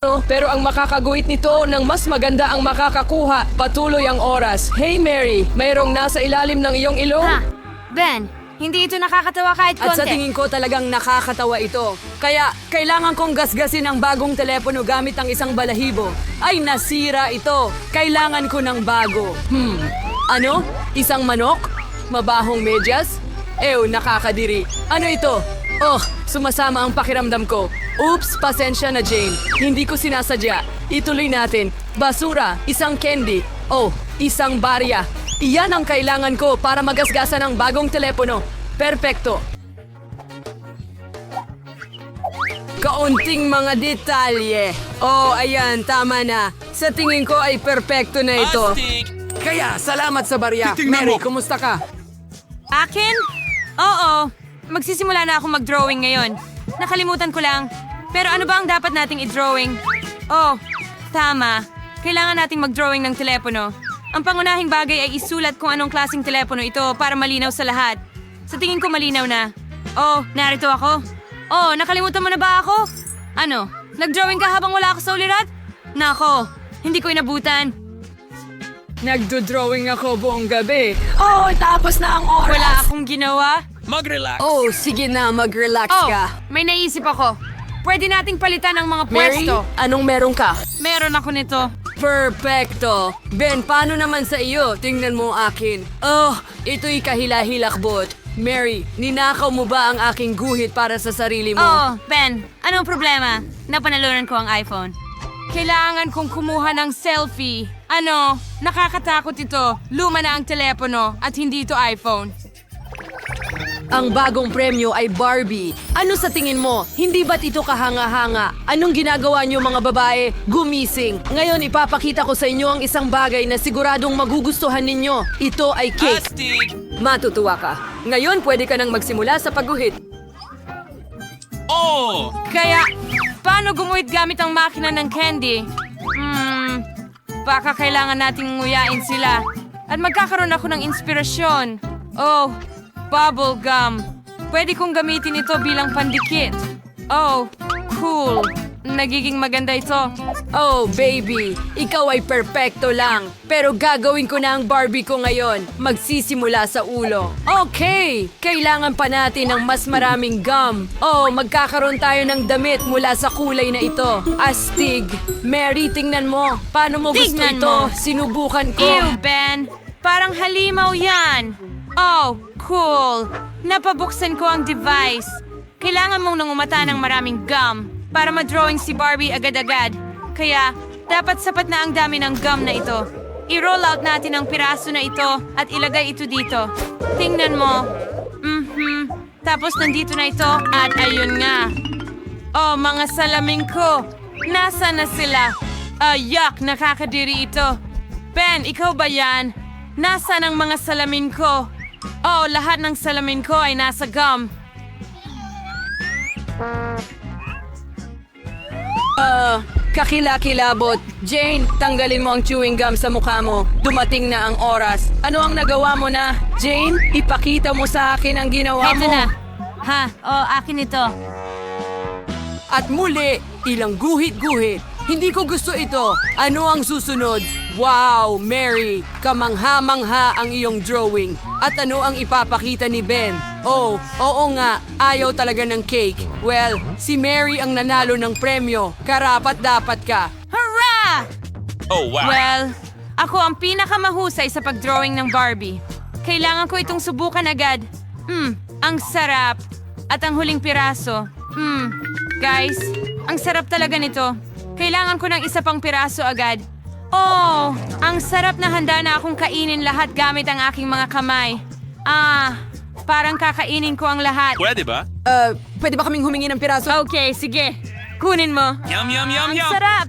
Pero ang makakaguhit nito ng mas maganda ang makakakuha, patuloy ang oras. Hey Mary, mayroong nasa ilalim ng iyong ilong? Ha? Ben, hindi ito nakakatawa kahit konti. At sa tingin ko talagang nakakatawa ito. Kaya kailangan kong gasgasin ang bagong telepono gamit ang isang balahibo. Ay nasira ito. Kailangan ko ng bago. Ano? Isang manok? Mabahong medyas? Ew, nakakadiri. Ano ito? Oh, sumasama ang pakiramdam ko. Oops, pasensya na Jane. Hindi ko sinasadya. Ituloy natin. Basura, isang candy. Oh, isang barya. Iyan ang kailangan ko para magasgasan ang bagong telepono. Perpekto. Kaunting mga detalye. Oh, ayan, tama na. Sa tingin ko ay perpekto na ito. Kaya, salamat sa barya. Mary, kumusta ka? Akin? Oo. Magsisimula na ako mag-drawing ngayon. Nakalimutan ko lang. Pero ano ba ang dapat nating i-drawing? Oh, tama. Kailangan nating mag-drawing ng telepono. Ang pangunahing bagay ay isulat kung anong klaseng telepono ito para malinaw sa lahat. Sa tingin ko malinaw na. Oh, narito ako. Oh, nakalimutan mo na ba ako? Ano? Nag-drawing ka habang wala ako sa ulirat? Nako, hindi ko inabutan. Nagdo-drawing ako buong gabi. Oh, tapos na ang oras! Wala akong ginawa. Oh, sige na, mag-relax Oh, ka. may naisip ako. Pwede nating palitan ang mga Mary, pwesto. anong meron ka? Meron ako nito. Perfecto. Ben, paano naman sa iyo? Tingnan mo akin. Oh, ito'y kahila-hilakbot. Mary, ninakaw mo ba ang aking guhit para sa sarili mo? Oh, Ben, anong problema? Napanalunan ko ang iPhone. Kailangan kong kumuha ng selfie. Ano? Nakakatakot ito. Luma na ang telepono at hindi ito iPhone. Ang bagong premyo ay Barbie. Ano sa tingin mo? Hindi ba't ito kahanga-hanga? Anong ginagawa niyo mga babae? Gumising. Ngayon ipapakita ko sa inyo ang isang bagay na siguradong magugustuhan ninyo. Ito ay cake. Matutuwa ka. Ngayon pwede ka nang magsimula sa pagguhit. Kaya, paano gumuhit gamit ang makina ng candy? Baka kailangan nating nguyain sila. At magkakaroon ako ng inspirasyon. Oh, bubble gum. Pwede kong gamitin ito bilang pandikit. Oh, cool. Nagiging maganda ito. Oh, baby. Ikaw ay perpekto lang. Pero gagawin ko na ang Barbie ko ngayon. Magsisimula sa ulo. Okay! Kailangan pa natin ng mas maraming gum. Oh, magkakaroon tayo ng damit mula sa kulay na ito. Astig. Mary, tingnan mo. Paano mo gusto Tingnan ito? mo. Sinubukan ko. Ew, Ben. Parang halimaw yan. Oh, cool. Napabuksan ko ang device. Kailangan mong nangumata ng maraming gum para ma-drawing si Barbie agad-agad. Kaya, dapat sapat na ang dami ng gum na ito. I-roll out natin ang piraso na ito at ilagay ito dito. Tingnan mo. Tapos nandito na ito at ayun nga. Oh, mga salamin ko. Nasaan na sila? Yuck, nakakadiri ito. Ben, ikaw ba yan? Nasaan ang mga salamin ko? Oh, lahat ng salamin ko ay nasa gum. Kakilakilabot. Jane, tanggalin mo ang chewing gum sa mukha mo. Dumating na ang oras. Ano ang nagawa mo na? Jane, ipakita mo sa akin ang ginawa Heto mo. na. Ha, oh, akin ito. At muli, ilang guhit-guhit. Hindi ko gusto ito. Ano ang susunod? Wow, Mary, kamangha-mangha ang iyong drawing. At ano ang ipapakita ni Ben? Oh, oo nga, ayaw talaga ng cake. Well, si Mary ang nanalo ng premyo. Karapat-dapat ka. Hurrah! Oh, wow. Well, ako ang pinakamahusay sa pagdrawing ng Barbie. Kailangan ko itong subukan agad. Ang sarap. At ang huling piraso. Guys, ang sarap talaga nito. Kailangan ko ng isa pang piraso agad. Oh, ang sarap na handa na akong kainin lahat gamit ang aking mga kamay. Parang kakainin ko ang lahat. Pwede ba? Pwede ba kaming humingi ng piraso? Okay, sige. Kunin mo. Yum, yum, yum, Ang yum. sarap.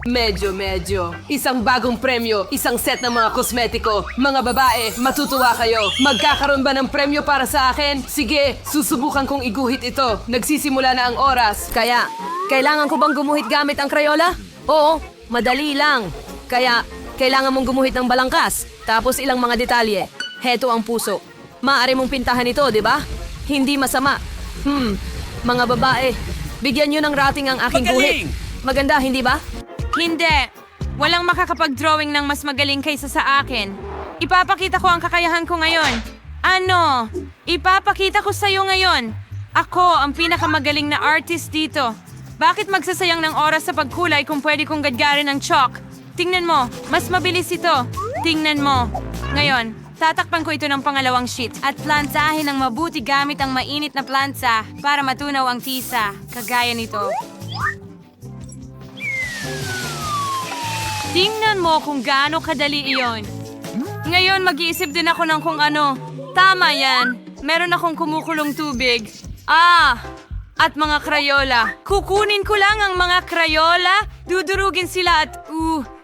Medyo. Isang bagong premyo, isang set ng mga kosmetiko. Mga babae, matutuwa kayo. Magkakaroon ba ng premyo para sa akin? Sige, susubukan kong iguhit ito. Nagsisimula na ang oras. Kaya, kailangan ko bang gumuhit gamit ang Crayola? Oo, madali lang. Kaya, kailangan mong gumuhit ng balangkas. Tapos ilang mga detalye. Heto ang puso. Maaari mong pintahan ito, di ba? Hindi masama. Mga babae, Bigyan nyo ng rating ang aking guhit. Maganda, hindi ba? Hindi. Walang makakapag-drawing ng mas magaling kaysa sa akin. Ipapakita ko ang kakayahan ko ngayon. Ano? Ipapakita ko sa'yo ngayon. Ako ang pinakamagaling na artist dito. Bakit magsasayang ng oras sa pagkulay kung pwede kong gadgarin ng chalk? Tingnan mo, mas mabilis ito. Tingnan mo. Ngayon, tatakpan ko ito ng pangalawang sheet at plansahin ng mabuti gamit ang mainit na plansa para matunaw ang tisa, kagaya nito. Tingnan mo kung gaano kadali iyon. Ngayon, mag-iisip din ako ng kung ano. Tama yan. Meron akong kumukulong tubig. At mga krayola. Kukunin ko lang ang mga krayola, dudurugin sila at,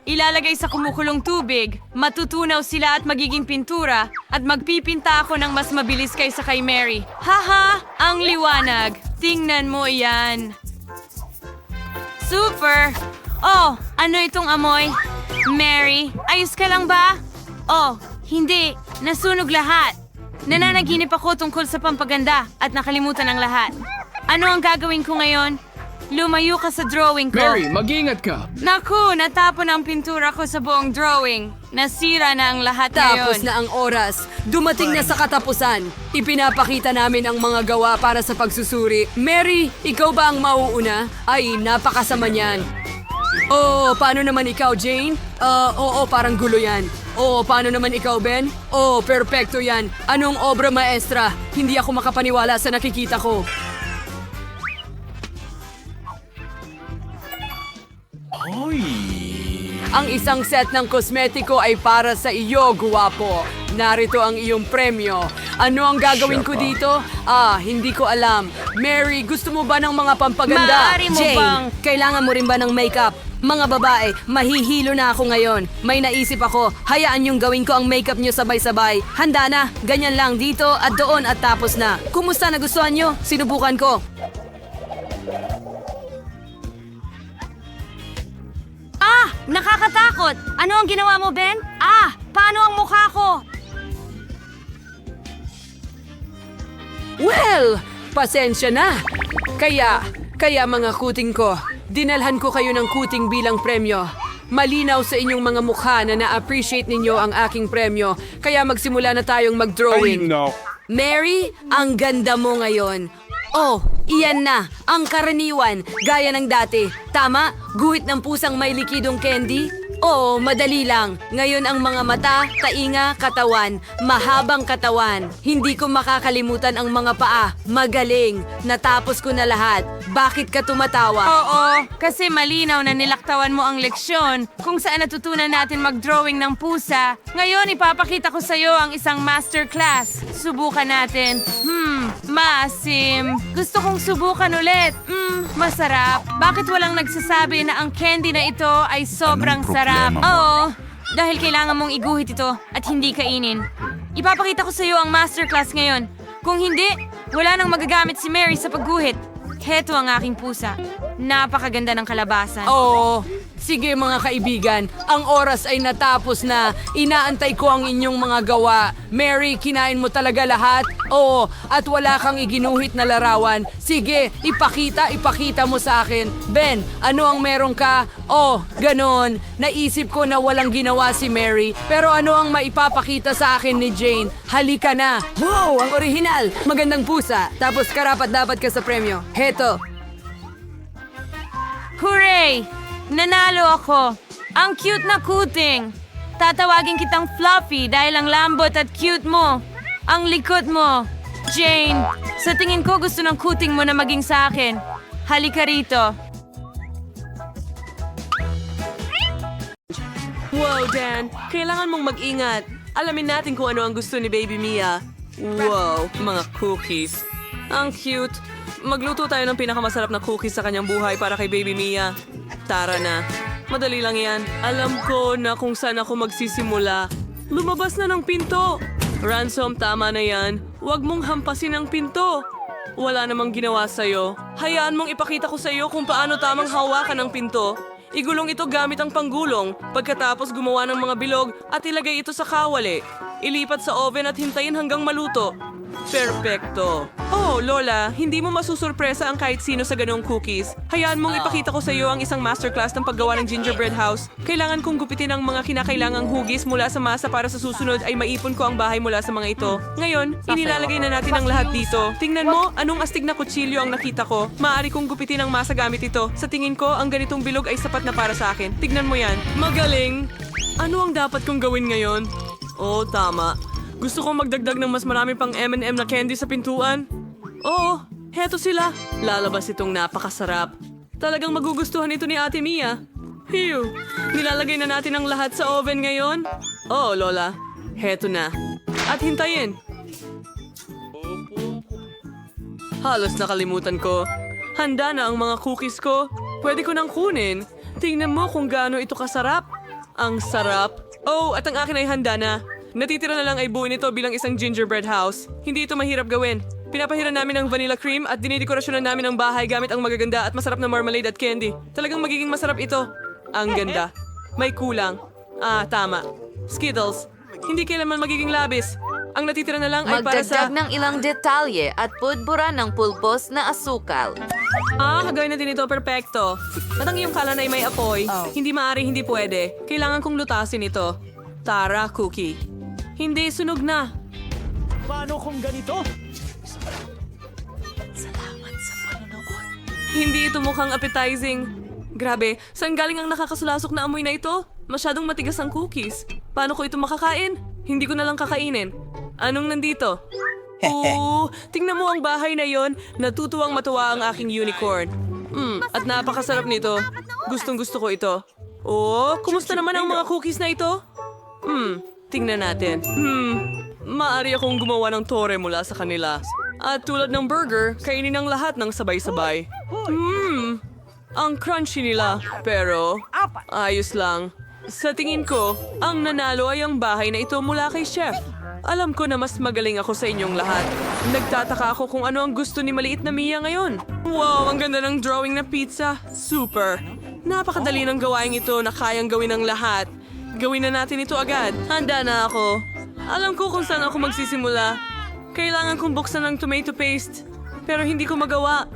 ilalagay sa kumukulong tubig. Matutunaw sila at magiging pintura. At magpipinta ako ng mas mabilis kaysa kay Mary. Haha, ang liwanag. Tingnan mo yan. Super! Oh, ano itong amoy? Mary, ayos ka lang ba? Oh, hindi. Nasunog lahat. Nananaginip ako tungkol sa pampaganda at nakalimutan ang lahat. Ano ang gagawin ko ngayon? Lumayo ka sa drawing ko. Mary, mag-ingat ka. Naku, natapon ang pintura ko sa buong drawing. Nasira na ang lahat Tapos ngayon. na ang oras. Dumating na sa katapusan. Ipinapakita namin ang mga gawa para sa pagsusuri. Mary, ikaw ba ang mauuna? Ay, napakasama niyan. Oh, paano naman ikaw, Jane? Oo, parang gulo yan. Oh, paano naman ikaw, Ben? Oh, perpekto yan. Anong obra maestra? Hindi ako makapaniwala sa nakikita ko. Ang isang set ng kosmetiko ay para sa iyo, guwapo. Narito ang iyong premyo. Ano ang gagawin ko dito? Hindi ko alam. Mary, gusto mo ba ng mga pampaganda? Maaari mo Jane, bang... kailangan mo rin ba ng makeup? Mga babae, mahihilo na ako ngayon. May naisip ako, hayaan yung gawin ko ang makeup nyo sabay-sabay. Handa na, ganyan lang dito at doon at tapos na. Kumusta, nagustuhan nyo? Sinubukan ko. Nakakatakot! Ano ang ginawa mo, Ben? Paano ang mukha ko? Well, pasensya na. Kaya mga kuting ko, dinalhan ko kayo ng kuting bilang premyo. Malinaw sa inyong mga mukha na na-appreciate ninyo ang aking premyo, kaya magsimula na tayong mag-drawing. Mary, ang ganda mo ngayon. Oh, iyan na, ang karaniwan, gaya ng dati. Tama, guhit ng pusang may likidong candy? Oo, madali lang. Ngayon ang mga mata, tainga, katawan, mahabang katawan. Hindi ko makakalimutan ang mga paa. Magaling. Natapos ko na lahat. Bakit ka tumatawa? Oo, kasi malinaw na nilaktawan mo ang leksyon kung saan natutunan natin mag-drawing ng pusa. Ngayon, ipapakita ko sa'yo ang isang masterclass. Subukan natin. Maasim. Gusto kong subukan ulit. Masarap. Bakit walang nagsasabi na ang candy na ito ay sobrang sarap? Oo, dahil kailangan mong iguhit ito at hindi kainin. Ipapakita ko sa'yo ang masterclass ngayon. Kung hindi, wala nang magagamit si Mary sa pagguhit. Heto ang aking pusa. Napakaganda ng kalabasan. Oo. Sige mga kaibigan, ang oras ay natapos na. Inaantay ko ang inyong mga gawa. Mary, kinain mo talaga lahat? Oo, at wala kang iginuhit na larawan. Sige, ipakita mo sa akin. Ben, ano ang meron ka? Oh, ganon. Naisip ko na walang ginawa si Mary, pero ano ang maipapakita sa akin ni Jane? Halika na. Wow, ang orihinal. Magandang pusa. Tapos karapat-dapat ka sa premyo. Heto. Hooray! Nanalo ako! Ang cute na kuting! Tatawagin kitang Fluffy dahil ang lambot at cute mo. Ang likot mo. Jane, sa tingin ko gusto ng kuting mo na maging sa akin. Halika rito. Wow, Dan. Kailangan mong mag-ingat. Alamin natin kung ano ang gusto ni Baby Mia. Wow, mga cookies. Ang cute. Magluto tayo ng pinakamasarap na cookies sa kanyang buhay para kay Baby Mia. Tara na. Madali lang yan. Alam ko na kung saan ako magsisimula. Lumabas na ng pinto. Ransom, tama na yan. Huwag mong hampasin ang pinto. Wala namang ginawa sa'yo. Hayaan mong ipakita ko sa'yo kung paano tamang hawakan ang pinto. Igulong ito gamit ang panggulong. Pagkatapos gumawa ng mga bilog at ilagay ito sa kawali. Ilipat sa oven at hintayin hanggang maluto. Perpekto. Oh, Lola, hindi mo masusurpresa ang kahit sino sa ganong cookies. Hayaan mong ipakita ko sa iyo ang isang masterclass ng paggawa ng gingerbread house. Kailangan kong gupitin ang mga kinakailangang hugis mula sa masa para sa susunod ay maipon ko ang bahay mula sa mga ito. Ngayon, inilalagay na natin ang lahat dito. Tingnan mo, anong astig na kutsilyo ang nakita ko. Maaari kong gupitin ang masa gamit ito. Sa tingin ko, ang ganitong bilog ay sapat na para sa akin. Tignan mo yan. Magaling! Ano ang dapat kong gawin ngayon? Oh, tama. Gusto kong magdagdag ng mas marami pang M&M na candy sa pintuan. Oo, heto sila. Lalabas itong napakasarap. Talagang magugustuhan ito ni Ate Mia. Phew! Nilalagay na natin ang lahat sa oven ngayon. Oo, Lola. Heto na. At hintayin. Halos nakalimutan ko. Handa na ang mga cookies ko. Pwede ko nang kunin. Tingnan mo kung gaano ito kasarap. Ang sarap. Oh, at ang akin ay handa na. Natitira na lang ay buuin ito bilang isang gingerbread house. Hindi ito mahirap gawin. Pinapahiran namin ng vanilla cream at dinidekorasyonan namin ang bahay gamit ang magaganda at masarap na marmalade at candy. Talagang magiging masarap ito. Ang ganda. May kulang. Ah, tama. Skittles. Hindi kailanman magiging labis. Ang natitira na lang ay para sa... Magdagdag ng ilang detalye at pudbura ng pulbos na asukal. Ah, gawin natin ito perpekto. At ang iyong kalan ay may apoy. Hindi maaari, hindi pwede. Kailangan kong lutasin ito. Tara, cookie. Hindi, sunog na. Paano kung ganito? Hindi ito mukhang appetizing. Grabe, saan galing ang nakakasulasok na amoy na ito? Masyadong matigas ang cookies. Paano ko ito makakain? Hindi ko na lang kakainin. Anong nandito? Oo, tingnan mo ang bahay na yon. Natutuwang matuwa ang aking unicorn. At napakasarap nito. Gustong gusto ko ito. Oh, kumusta naman ang mga cookies na ito? Tingnan natin. Maaari akong gumawa ng tore mula sa kanila. At tulad ng burger, kainin ang lahat ng sabay-sabay. Ang crunchy nila. Pero, ayos lang. Sa tingin ko, ang nanalo ay ang bahay na ito mula kay Chef. Alam ko na mas magaling ako sa inyong lahat. Nagtataka ako kung ano ang gusto ni maliit na Mia ngayon. Wow, ang ganda ng drawing na pizza. Super. Napakadali ng gawain ito na kayang gawin ng lahat. Gawin na natin ito agad. Handa na ako. Alam ko kung saan ako magsisimula. Kailangan kong buksan ng tomato paste. Pero hindi ko magawa.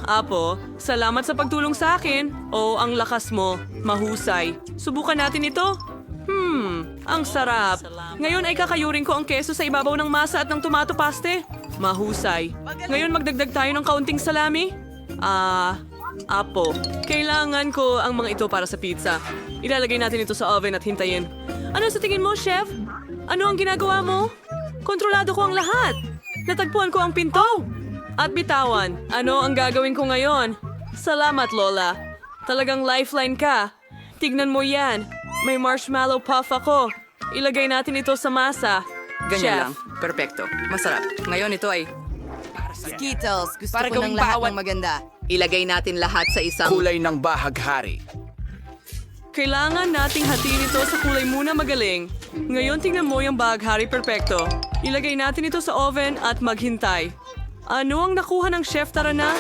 Apo, salamat sa pagtulong sa akin. Oh, ang lakas mo. Mahusay. Subukan natin ito. Ang sarap. Ngayon ay kakayurin ko ang keso sa ibabaw ng masa at ng tomato paste. Mahusay. Ngayon magdagdag tayo ng kaunting salami. Apo, kailangan ko ang mga ito para sa pizza. Ilalagay natin ito sa oven at hintayin. Ano sa tingin mo, Chef? Ano ang ginagawa mo? Kontrolado ko ang lahat. Natagpuan ko ang pinto. At bitawan, ano ang gagawin ko ngayon? Salamat, Lola. Talagang lifeline ka. Tignan mo yan. May marshmallow puff ako. Ilagay natin ito sa masa. Ganyan Chef. lang. Perpekto. Masarap. Ngayon ito ay Skittles, gusto Para ko ng gawing lahat bawat- ng maganda. ilagay natin lahat sa isang... Kulay ng bahaghari. Kailangan nating hatiin ito sa kulay muna magaling. Ngayon tingnan mo yung bahaghari perpekto. Ilagay natin ito sa oven at maghintay. Ano ang nakuha ng chef? Tara na?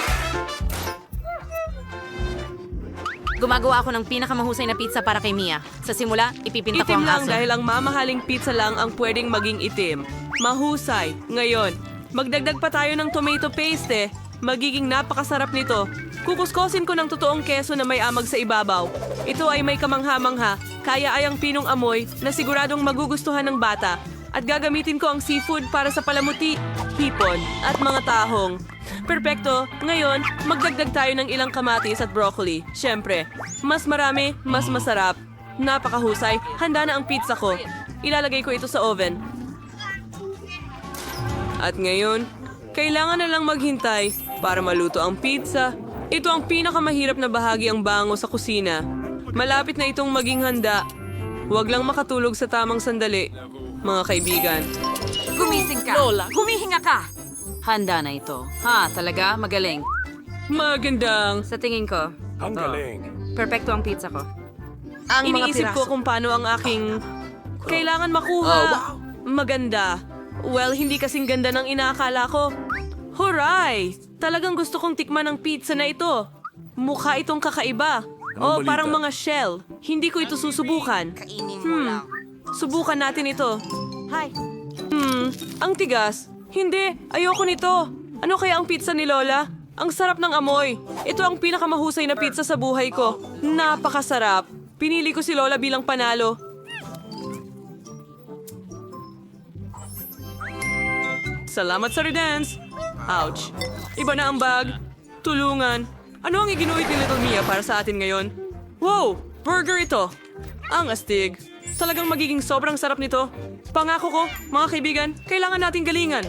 Gumagawa ako ng pinakamahusay na pizza para kay Mia. Sa simula, ipipinta ko Itim ang lang aso. dahil ang mamahaling pizza lang ang pwedeng maging itim. Mahusay. Ngayon, magdagdag pa tayo ng tomato paste. Magiging napakasarap nito. Kukuskosin ko ng totoong keso na may amag sa ibabaw. Ito ay may kamangha-mangha, kaya ay ang pinong amoy na siguradong magugustuhan ng bata. At gagamitin ko ang seafood para sa palamuti, hipon, at mga tahong. Perpekto. Ngayon, magdagdag tayo ng ilang kamatis at broccoli. Siyempre, mas marami, mas masarap. Napakahusay. Handa na ang pizza ko. Ilalagay ko ito sa oven. At ngayon, kailangan na lang maghintay para maluto ang pizza. Ito ang pinakamahirap na bahagi ang bango sa kusina. Malapit na itong maging handa. Huwag lang makatulog sa tamang sandali, mga kaibigan. Gumising ka! Lola, humihinga ka! Handa na ito. Talaga? Magaling. Magandang. Sa tingin ko, Ang galing. perpekto ang pizza ko. Ang mga Iniisip ko piraso. kung paano ang aking kailangan makuha. Maganda. Well, hindi kasing ganda ng inaakala ko. Huray! Talagang gusto kong tikman ang pizza na ito. Mukha itong kakaiba. Anong balita? Parang mga shell. Hindi ko ito susubukan. Kainin mo lang. Subukan natin ito. Ang tigas. Hindi, ayoko nito. Ano kaya ang pizza ni Lola? Ang sarap ng amoy. Ito ang pinakamahusay na pizza sa buhay ko. Napakasarap. Pinili ko si Lola bilang panalo. Salamat sa redance. Ouch. Iba na ang bag. Tulungan. Ano ang iginuhit ni Little Mia para sa atin ngayon? Wow! Burger ito. Ang astig. Talagang magiging sobrang sarap nito. Pangako ko, mga kaibigan, kailangan nating galingan.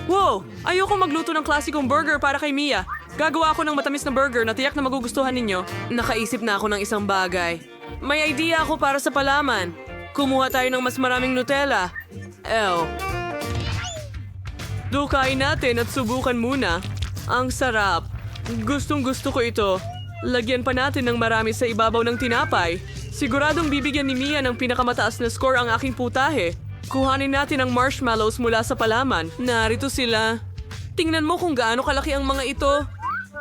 Wow! Ayoko magluto ng klasikong burger para kay Mia. Gagawa ako ng matamis na burger na tiyak na magugustuhan ninyo. Nakaisip na ako ng isang bagay. May idea ako para sa palaman. Kumuha tayo ng mas maraming Nutella. Dukain natin at subukan muna. Ang sarap. Gustong gusto ko ito. Lagyan pa natin ng marami sa ibabaw ng tinapay. Siguradong bibigyan ni Mia ng pinakamataas na score ang aking putahe. Kuhanin natin ang marshmallows mula sa palaman. Narito sila. Tingnan mo kung gaano kalaki ang mga ito.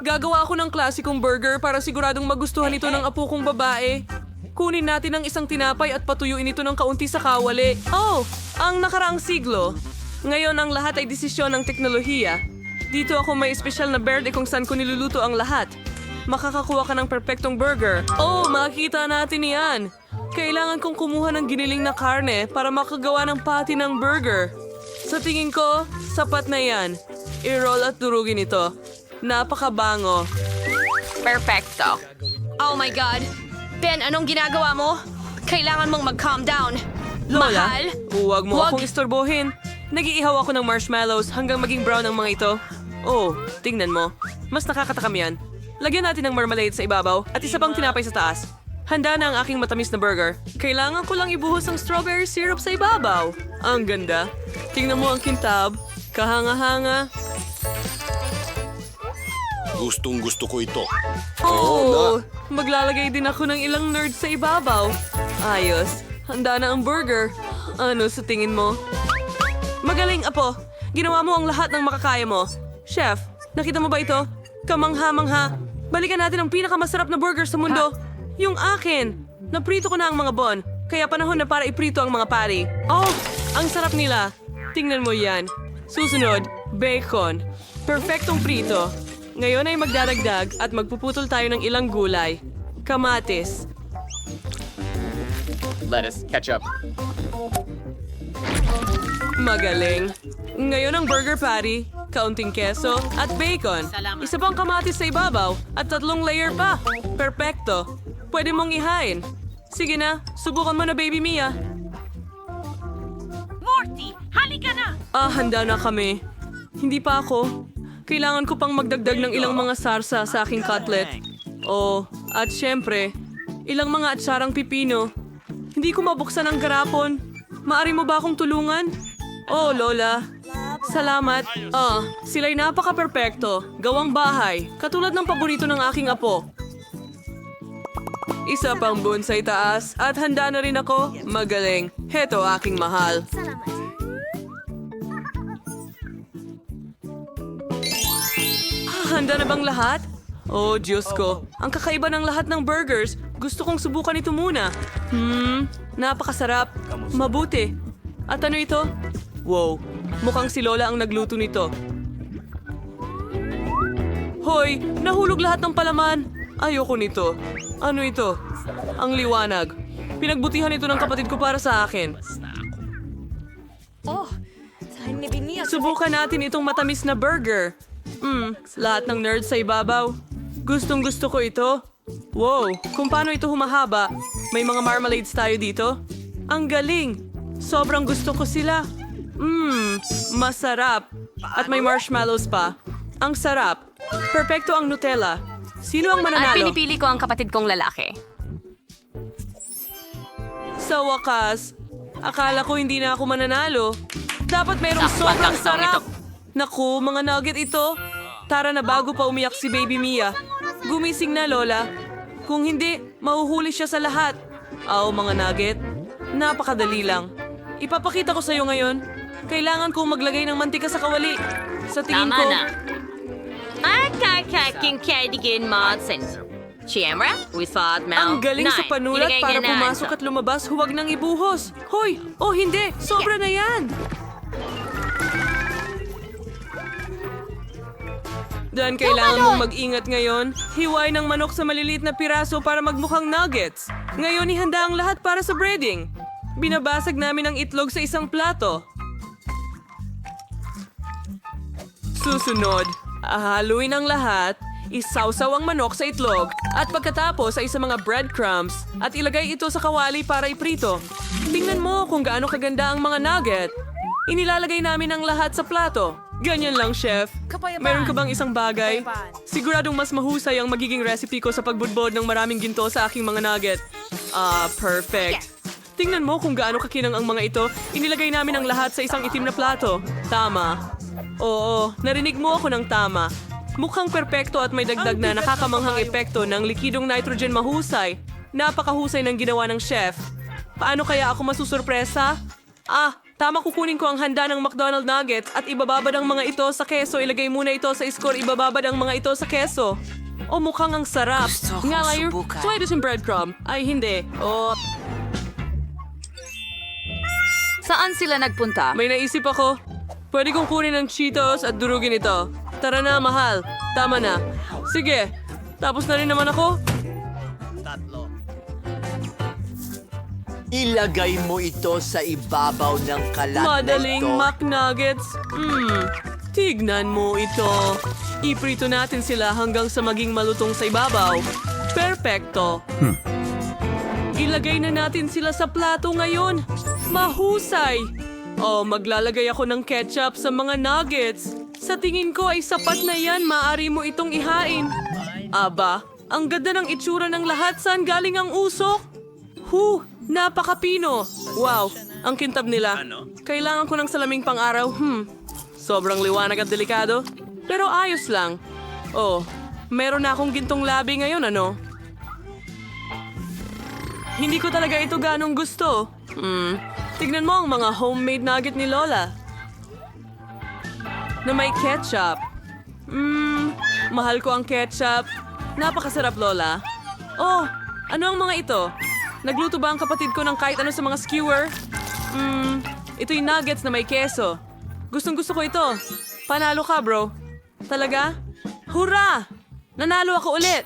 Gagawa ako ng klasikong burger para siguradong magustuhan ito ng apo kong babae. Kunin natin ang isang tinapay at patuyuin ito ng kaunti sa kawali. Oh, ang nakaraang siglo. Ngayon ang lahat ay desisyon ng teknolohiya. Dito ako may espesyal na berde kung saan ko niluluto ang lahat. Makakakuha ka ng perpektong burger. Oh, makikita natin yan. Kailangan kong kumuha ng giniling na karne para makagawa ng patty ng burger. Sa tingin ko, sapat na yan. I-roll at durugin ito. Napakabango. Perfecto. Oh my God. Ben, anong ginagawa mo? Kailangan mong mag-calm down. Lola, Mahal? huwag mo Huwag. akong istorbohin. Nag-iihaw ako ng marshmallows hanggang maging brown ang mga ito. Oh, tingnan mo. Mas nakakatakam yan. Lagyan natin ng marmalade sa ibabaw at isa pang tinapay sa taas. Handa na ang aking matamis na burger. Kailangan ko lang ibuhos ang strawberry syrup sa ibabaw. Ang ganda. Tingnan mo ang kintab. Kahanga-hanga. Gustong gusto ko ito. Oh, maglalagay din ako ng ilang nerds sa ibabaw. Ayos. Handa na ang burger. Ano sa tingin mo? Magaling, Apo. Ginawa mo ang lahat ng makakaya mo. Chef, nakita mo ba ito? Kamangha-mangha. Balikan natin ang pinakamasarap na burger sa mundo. Yung akin. Naprito ko na ang mga bon. Kaya panahon na para iprito ang mga patty. Oh, ang sarap nila. Tingnan mo yan. Susunod, bacon. Perfectong prito. Ngayon ay magdadagdag at magpuputol tayo ng ilang gulay. Kamatis. Lettuce, ketchup. Magaling. Ngayon ang burger patty, kaunting keso, at bacon. Isa pang kamatis sa ibabaw at 3 layer pa. Perpekto. Pwede mong ihain. Sige na, subukan mo na, baby Mia. Morty, halika na! Handa na kami. Hindi pa ako. Kailangan ko pang magdagdag ng ilang mga sarsa sa aking cutlet. Oh, at syempre, ilang mga atsarang pipino. Hindi ko mabuksan ang garapon. Maari mo ba akong tulungan? Oh, Lola. Salamat. Sila'y napaka-perpekto. Gawang bahay. Katulad ng paborito ng aking apo. Isa pang bonsai taas at handa na rin ako. Magaling. Heto aking mahal. Handa na bang lahat? Oh, Diyos ko. Ang kakaiba ng lahat ng burgers. Gusto kong subukan ito muna. Napakasarap. Mabuti. At ano ito? Wow, mukhang si Lola ang nagluto nito. Hoy, nahulog lahat ng palaman. Ayoko nito. Ano ito? Ang liwanag. Pinagbutihan ito ng kapatid ko para sa akin. Subukan natin itong matamis na burger. Lahat ng nerds sa ibabaw. Gustong gusto ko ito. Wow, kung paano ito humahaba. May mga marmalades tayo dito. Ang galing. Sobrang gusto ko sila. Masarap. At may marshmallows pa. Ang sarap. Perpekto ang Nutella. Sino ang At mananalo? pinipili ko ang kapatid kong lalaki. Sa wakas, akala ko hindi na ako mananalo. Dapat mayroong Sakpan sobrang kang taong sarap. Naku, mga nugget ito. Tara na bago pa umiyak si Baby Mia. Gumising na, Lola. Kung hindi, mahuhuli siya sa lahat. Mga nugget. Napakadali lang. Ipapakita ko sa'yo ngayon. Kailangan kong maglagay ng mantika sa kawali. Sa tingin Tama ko... na. At kakaking kaidigin Madsen. Siyempre, we thought Ang galing sa panulat para pumasok at at lumabas, huwag nang ibuhos. Hoy! Oh, hindi! Sobra na yan! Dan kailangan mong mag-ingat ngayon. Hiway ng manok sa maliliit na piraso para magmukhang nuggets. Ngayon ihanda ang lahat para sa breading. Binabasag namin ang itlog sa isang plato. Susunod, haluin ang lahat, isawsaw ang manok sa itlog, at pagkatapos ay sa mga breadcrumbs at ilagay ito sa kawali para iprito. Tingnan mo kung gaano kaganda ang mga nugget. Inilalagay namin ang lahat sa plato. Ganyan lang, chef. Meron ka bang isang bagay? Siguradong mas mahusay ang magiging recipe ko sa pagbudbod ng maraming ginto sa aking mga nugget. Perfect. Tingnan mo kung gaano kakinang ang mga ito. Inilagay namin ang lahat sa isang itim na plato. Tama. Oo, narinig mo ako ng tama. Mukhang perpekto at may dagdag na nakakamanghang epekto ng likidong nitrogen mahusay. Napakahusay ng ginawa ng chef. Paano kaya ako masusurpresa? Tama, kukunin ko ang handa ng McDonald's Nuggets at ibababad ang mga ito sa keso. Ilagay muna ito sa score, ibababad ang mga ito sa keso. Mukhang ang sarap. Nga layer, try this in breadcrumb. Ay, hindi. Saan sila nagpunta? May naisip ako. Pwede kong kunin ang Cheetos at durugin ito. Tara na, mahal. Tama na. Sige. Tapos na rin naman ako. Ilagay mo ito sa ibabaw ng kalat Madaling na ito. McNuggets. Tignan mo ito. Iprito natin sila hanggang sa maging malutong sa ibabaw. Perfecto. Ilagay na natin sila sa plato ngayon. Mahusay. Maglalagay ako ng ketchup sa mga nuggets. Sa tingin ko ay sapat na yan. Maaari mo itong ihain. Aba, ang ganda ng itsura ng lahat. Saan galing ang usok? Napakapino. Wow, ang kintab nila. Kailangan ko ng salaming pang-araw. Sobrang liwanag at delikado. Pero ayos lang. Meron na akong gintong labi ngayon, ano? Hindi ko talaga ito ganong gusto. Tignan mo ang mga homemade nugget ni Lola. Na may ketchup. Mahal ko ang ketchup. Napakasarap, Lola. Ano ang mga ito? Nagluto ba ang kapatid ko ng kahit ano sa mga skewer? Ito'y nuggets na may keso. Gustong-gusto ko ito. Panalo ka, bro. Talaga? Hurra! Nanalo ako ulit!